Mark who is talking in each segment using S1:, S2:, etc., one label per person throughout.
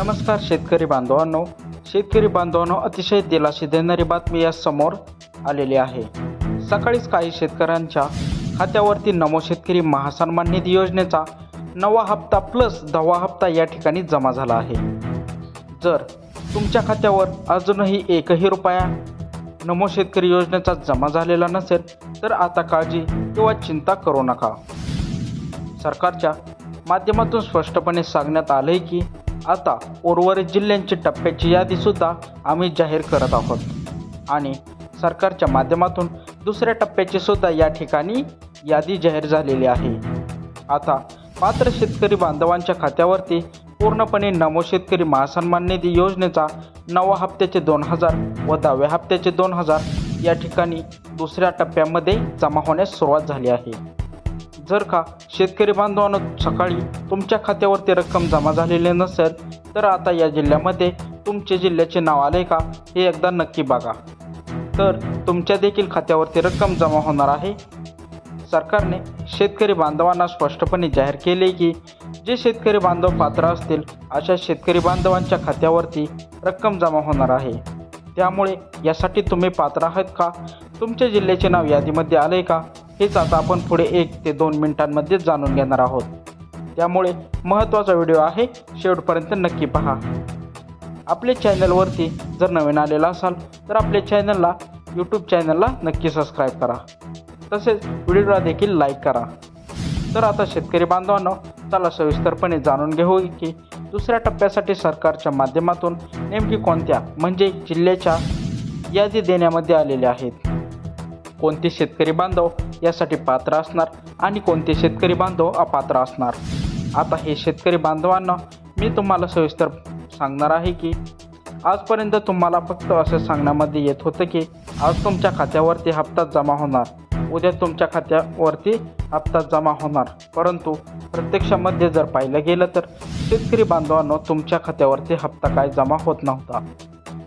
S1: नमस्कार शेतकरी बांधवांनो, अतिशय दिलासा देणारी बातमी या समोर आलेली आहे। सकाळीच काही शेतकऱ्यांच्या खात्यावरती नमो शेतकरी महासन्मान निधी योजनेचा 9वा हप्ता प्लस 10वा हप्ता या ठिकाणी जमा झाला आहे। जर तुमच्या खात्यावर अजूनही एकही रुपया नमो शेतकरी योजनेचा जमा झालेला नसेल तर आता काळजी किंवा चिंता करू नका। सरकारच्या माध्यमातून स्पष्टपणे सांगण्यात आले की आता उर्वरित जिल्ह्यांची टप्प्याची यादी सुद्धा आम्ही जाहीर करत आहोत आणि सरकारच्या माध्यमातून दुसऱ्या टप्प्याची सुद्धा या ठिकाणी यादी जाहीर झालेली आहे। आता पात्र शेतकरी बांधवांच्या खात्यावरती पूर्णपणे नमो शेतकरी महासन्मान निधी योजनेचा 9व्या हप्त्याचे 2000 व 10व्या हप्त्याचे 2000 या ठिकाणी दुसऱ्या टप्प्यामध्ये जमा होण्यास सुरुवात झाली आहे। जर का शेतकरी बांधवांनो सकाळी तुमच्या खात्यावरती रक्कम जमा झालेली नसेल तर आता या जिल्ह्यामध्ये तुमचे जिल्ह्याचे नाव आले का हे एकदा नक्की बघा, तर तुमच्या देखील खात्यावरती रक्कम जमा होणार आहे। सरकारने शेतकरी बांधवांना स्पष्टपणे जाहीर केले की जे शेतकरी बांधव पात्र असतील अशा शेतकरी बांधवांच्या खात्यावरती रक्कम जमा होणार आहे। त्यामुळे यासाठी तुम्ही पात्र आहात का, तुमच्या जिल्ह्याचे नाव यादीमध्ये आले का, हेच आता आपण पुढे 1 ते 2 मिनिटांमध्ये जाणून घेणार आहोत। त्यामुळे महत्त्वाचा व्हिडिओ आहे, शेवटपर्यंत नक्की पहा। आपल्या चॅनलवरती जर नवीन आलेला असाल तर आपल्या चॅनलला यूट्यूब चॅनलला नक्की सबस्क्राईब करा, तसेच व्हिडिओला देखील लाईक करा। तर आता शेतकरी बांधवांनो चला सविस्तरपणे जाणून घेऊ की दुसऱ्या टप्प्यासाठी सरकारच्या माध्यमातून नेमकी कोणत्या म्हणजे जिल्ह्याच्या यादी देण्यामध्ये आलेल्या आहेत। कोणते शेतकरी बांधव यासाठी पात्र असणार आणि कोणते शेतकरी बांधव अपात्र असणार। आता हे शेतकरी बांधवांना मी तुम्हाला सविस्तर सांगणार आहे की आजपर्यंत तुम्हाला फक्त असं सांगण्यामध्ये येत होतं की आज तुमच्या खात्यावरती हप्ता जमा होणार, उद्या तुमच्या खात्यावरती हप्ता जमा होणार, परंतु प्रत्यक्षामध्ये जर पाहिलं गेलं तर शेतकरी बांधवांनो तुमच्या खात्यावरती हप्ता काय जमा होत नव्हता।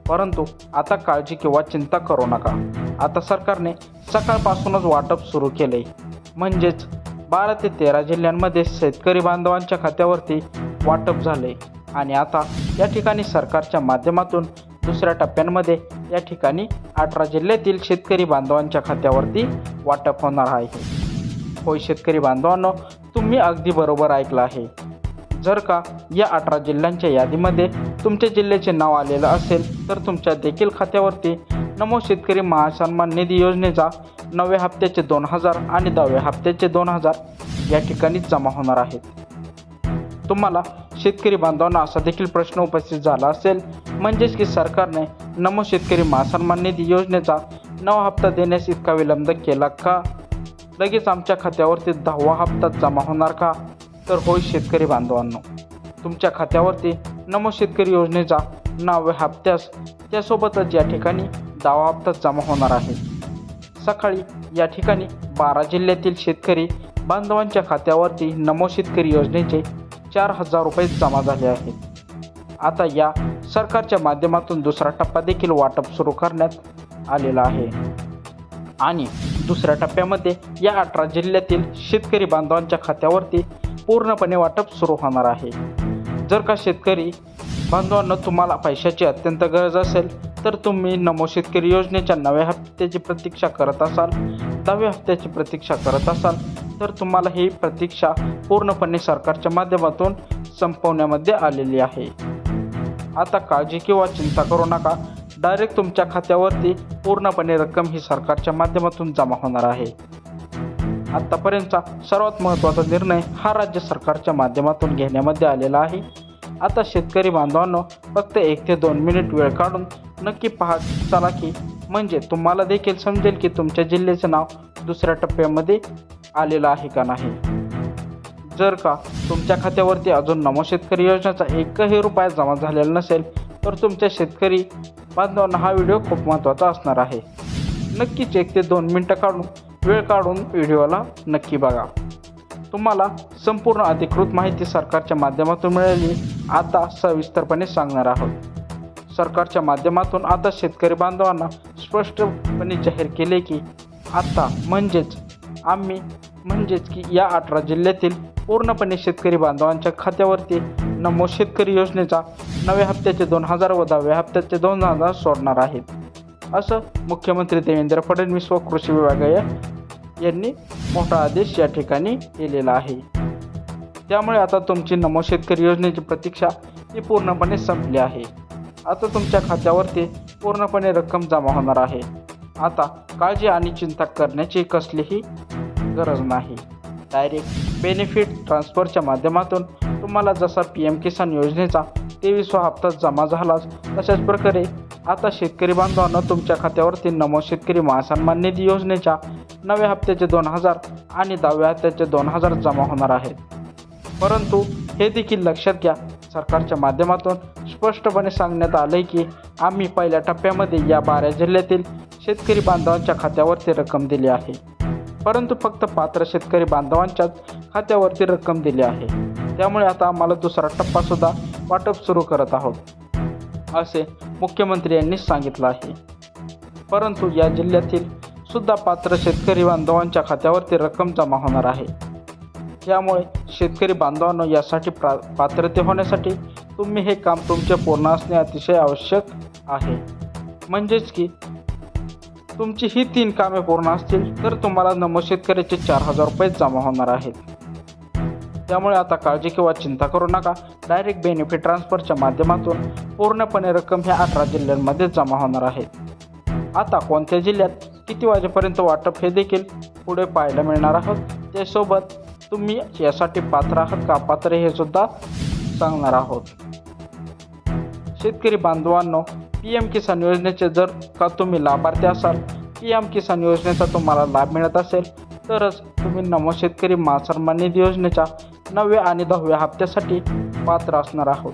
S1: परंतु आता काळजी किंवा चिंता करू नका। आता सरकारने सकाळपासूनच वाटप सुरू केले, म्हणजेच 12 ते 13 जिल्ह्यांमध्ये शेतकरी बांधवांच्या खात्यावरती वाटप झाले आणि आता या ठिकाणी सरकारच्या माध्यमातून दुसऱ्या टप्प्यांमध्ये या ठिकाणी 18 जिल्ह्यातील शेतकरी बांधवांच्या खात्यावरती वाटप होणार आहे। होय शेतकरी बांधवांनो, तुम्ही अगदी बरोबर ऐकलं आहे। जर का या 18 जिल्ह्यांच्या यादीमध्ये तुमच्या जिल्ह्याचे नाव आलेलं असेल तर तुमच्या देखील खात्यावरती नमो शेतकरी महासन्मान निधी योजनेचा 9व्या हप्त्याचे 2000 आणि 10व्या हप्त्याचे 2000 या ठिकाणी जमा होणार आहेत। तुम्हाला शेतकरी बांधवांना असा देखील प्रश्न उपस्थित झाला असेल, म्हणजेच की सरकारने नमो शेतकरी महासन्मान निधी योजनेचा 9वा हप्ता देण्यास इतका विलंब केला का, लगेच आमच्या खात्यावरती 10वा हप्ता जमा होणार का? तर होय शेतकरी बांधवांनो, तुमच्या खात्यावरती नमो शेतकरी योजनेचा 9व्या हप्त्यास त्यासोबतच या ठिकाणी 10वा हप्ता जमा होणार आहे। सकाळी या ठिकाणी 12 जिल्ह्यातील शेतकरी बांधवांच्या खात्यावरती नमो शेतकरी योजनेचे 4000 रुपये जमा झाले आहेत। आता या सरकारच्या माध्यमातून दुसरा टप्पा देखील वाटप सुरू करण्यात आलेला आहे आणि दुसऱ्या टप्प्यामध्ये या 18 जिल्ह्यातील शेतकरी बांधवांच्या खात्यावरती पूर्णपणे वाटप सुरू होणार आहे। जर का शेतकरी बांधवांना तुम्हाला पैशाची अत्यंत गरज असेल तर तुम्ही नमो शेतकरी योजनेच्या 9व्या हप्त्याची प्रतीक्षा करत असाल, 10व्या हप्त्याची प्रतीक्षा करत असाल तर तुम्हाला ही प्रतीक्षा पूर्णपणे सरकारच्या माध्यमातून संपवण्यामध्ये आलेली आहे। आता काळजी किंवा चिंता करू नका, डायरेक्ट तुमच्या खात्यावरती पूर्णपणे रक्कम ही सरकारच्या माध्यमातून जमा होणार आहे। आत्तापर्यंतचा सर्वात महत्त्वाचा निर्णय हा राज्य सरकारच्या माध्यमातून घेण्यामध्ये आलेला आहे। आता शेतकरी बांधवांनो फक्त 1 ते 2 मिनिट वेळ काढून नक्की पाहत चला की म्हणजे तुम्हाला देखील समजेल की तुमच्या जिल्ह्याचे नाव दुसऱ्या टप्प्यामध्ये आलेलं आहे का नाही। जर का तुमच्या खात्यावरती अजून नमो शेतकरी योजनेचा एकही रुपया जमा झालेला नसेल तर तुमच्या शेतकरी बांधवांना हा व्हिडिओ खूप महत्त्वाचा असणार आहे। नक्कीच 1 ते 2 मिनिटं वेळ काढून व्हिडिओला नक्की बघा। तुम्हाला संपूर्ण अधिकृत माहिती सरकारच्या माध्यमातून मिळाली, आता सविस्तरपणे सांगणार आहोत। सरकारच्या माध्यमातून आता शेतकरी बांधवांना स्पष्टपणे जाहीर केले की आता म्हणजेच की या 18 जिल्ह्यातील पूर्णपणे शेतकरी बांधवांच्या खात्यावरती नमो शेतकरी योजनेचा नव्या हप्त्याचे 2,000 व 10व्या हप्त्याचे 2,000 सोडणार आहेत, असं मुख्यमंत्री देवेंद्र फडणवीस व कृषी विभाग यांनी मोठा आदेश या ठिकाणी केलेला आहे. त्यामुळे आता तुमची नमो शेतकरी योजनेची प्रतीक्षा ही पूर्णपणे संपली आहे. आता तुमच्या खात्यावरती पूर्णपणे रक्कम जमा होणार आहे. आता काळजी आणि चिंता करण्याची कसलीही गरज नाही. डायरेक्ट बेनिफिट ट्रान्सफरच्या माध्यमातून तुम्हाला जसा PM किसान योजनेचा 23वा हप्ता जमा झालाच, तशाच प्रकारे आता शेतकरी बांधवांना तुमच्या खात्यावरती नमो शेतकरी महासन्मान निधी योजनेच्या नव्या हप्त्याचे 2,000 आणि 10व्या हप्त्याचे 2,000 जमा होणार आहेत. परंतु हे देखील लक्षात घ्या, सरकारच्या माध्यमातून स्पष्टपणे सांगण्यात आले की आम्ही पहिल्या टप्प्यामध्ये या 12 जिल्ह्यातील शेतकरी बांधवांच्या खात्यावरती रक्कम दिली आहे, परंतु फक्त पात्र शेतकरी बांधवांच्याच खात्यावरती रक्कम दिली आहे. त्यामुळे आता आम्हाला दुसरा टप्पासुद्धा वाटप सुरू करत आहोत, असे मुख्यमंत्री यांनी सांगितलं आहे. परंतु या जिल्ह्यातील सुद्धा पात्र शेतकरी बांधवांच्या खात्यावरती रक्कम जमा होणार आहे. त्यामुळे शेतकरी बांधवांनो, यासाठी पात्रते होण्यासाठी तुम्ही हे काम तुमचे पूर्ण असणे अतिशय आवश्यक आहे. म्हणजेच की तुमची ही 3 कामे पूर्ण असतील तर तुम्हाला नमो शेतकऱ्याचे 4,000 रुपये जमा होणार आहेत. त्यामुळे आता काळजी किंवा चिंता करू नका. डायरेक्ट बेनिफिट ट्रान्सफरच्या माध्यमातून पूर्णपणे रक्कम ह्या 18 जिल्ह्यांमध्ये जमा होणार आहे. आता कोणत्या जिल्ह्यात किती वाजेपर्यंत वाटप हे देखील पुढे पाहायला मिळणार आहोत. त्यासोबत तुम्ही यासाठी पात्र आहात का अपात्र हे सुद्धा सांगणार आहोत. शेतकरी बांधवांनो, PM किसान योजनेचे जर का तुम्ही लाभार्थी असाल, PM किसान योजनेचा तुम्हाला लाभ मिळत असेल तरच तुम्ही नमो शेतकरी महासन्मान निधी योजनेच्या 9व्या आणि 10व्या हप्त्यासाठी पात्र असणार आहोत.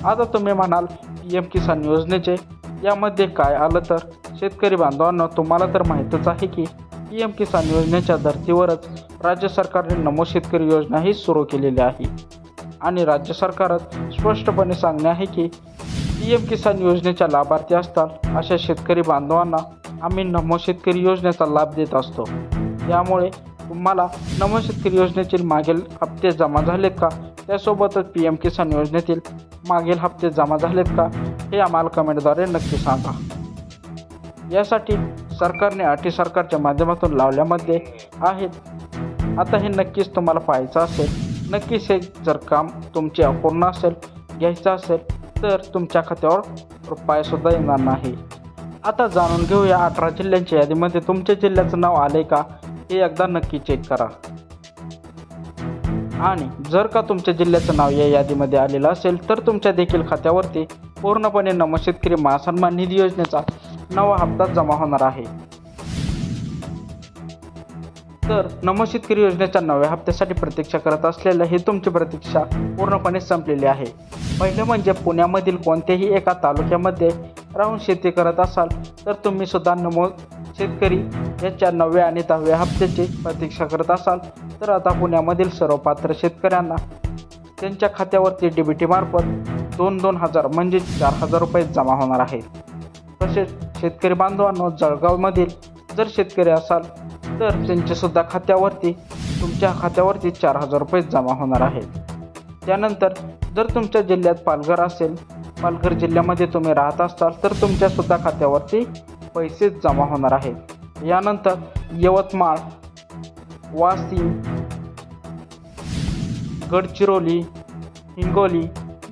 S1: आता तुम्ही म्हणाल PM किसान योजनेचे यामध्ये काय आलं, तर शेतकरी बांधवांनो, तुम्हाला तर माहीतच आहे की PM किसान योजनेच्या धर्तीवरच राज्य सरकारने नमो शेतकरी योजना ही सुरू केलेली आहे. आणि राज्य सरकारच स्पष्टपणे सांगणे आहे की PM किसान योजनेच्या लाभार्थी असतात अशा शेतकरी बांधवांना आम्ही नमो शेतकरी योजनेचा लाभ देत असतो. त्यामुळे तुम्हाला नमो शेतकरी योजनेतील मागील हप्ते जमा झालेत का, त्यासोबतच PM किसान योजनेतील मागील हप्ते जमा झालेत का, हे आम्हाला कमेंटद्वारे नक्की सांगा. यासाठी सरकारने अटी सरकारच्या माध्यमातून लावल्यामध्ये आहेत. आता हे नक्कीच तुम्हाला पाहायचं असेल. नक्कीच हे जर काम तुमचे अपूर्ण असेल, घ्यायचं असेल, तर तुमच्या खात्यावर रुपयासुद्धा येणार नाही. आता जाणून घेऊया 18 जिल्ह्यांच्या यादीमध्ये तुमच्या जिल्ह्याचं नाव आले का हे एकदा नक्की चेक करा. आणि जर का तुमच्या जिल्ह्याचं नाव या यादीमध्ये आलेलं असेल तर तुमच्या देखील खात्यावरती पूर्णपणे नमो शेतकरी महासन्मान निधी योजनेचा 9वा हप्ता जमा होणार आहे. तर नमो शेतकरी योजनेच्या 9व्या हप्त्यासाठी प्रतीक्षा करत असलेल्या ही तुमची प्रतीक्षा पूर्णपणे संपलेली आहे. पहिले म्हणजे पुण्यामधील कोणत्याही एका तालुक्यामध्ये राहून शेती करत असाल तर तुम्ही सुद्धा नमो शेतकरी याच्या 9व्या आणि 10व्या हप्त्याची प्रतीक्षा करत असाल तर आता पुण्यामधील सर्व पात्र शेतकऱ्यांना त्यांच्या खात्यावरती DBT मार्फत 2,000 म्हणजे 4,000 रुपये जमा होणार आहेत. तसेच शेतकरी बांधवांनो, जळगावमधील जर शेतकरी असाल तर त्यांच्यासुद्धा खात्यावरती तुमच्या खात्यावरती 4,000 रुपये जमा होणार आहेत. त्यानंतर जर तुमच्या जिल्ह्यात पालघर असेल, पालघर जिल्ह्यामध्ये तुम्ही राहत असाल तर तुमच्यासुद्धा खात्यावरती पैसे जमा होणार आहेत. यानंतर यवतमाळ, वाशिम, गडचिरोली, हिंगोली,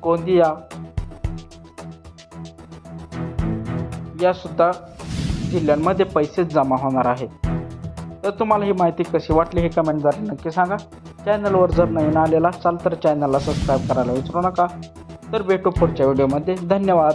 S1: गोंदिया यासुद्धा जिल्ह्यांमध्ये पैसे जमा होणार आहेत. तर तुम्हाला ही माहिती कशी वाटली हे कमेंटद्वारे नक्की सांगा. चॅनलवर जर नवीन आलेला असाल तर चॅनलला सबस्क्राईब करायला विसरू नका. तर भेटू पुढच्या व्हिडिओमध्ये. धन्यवाद.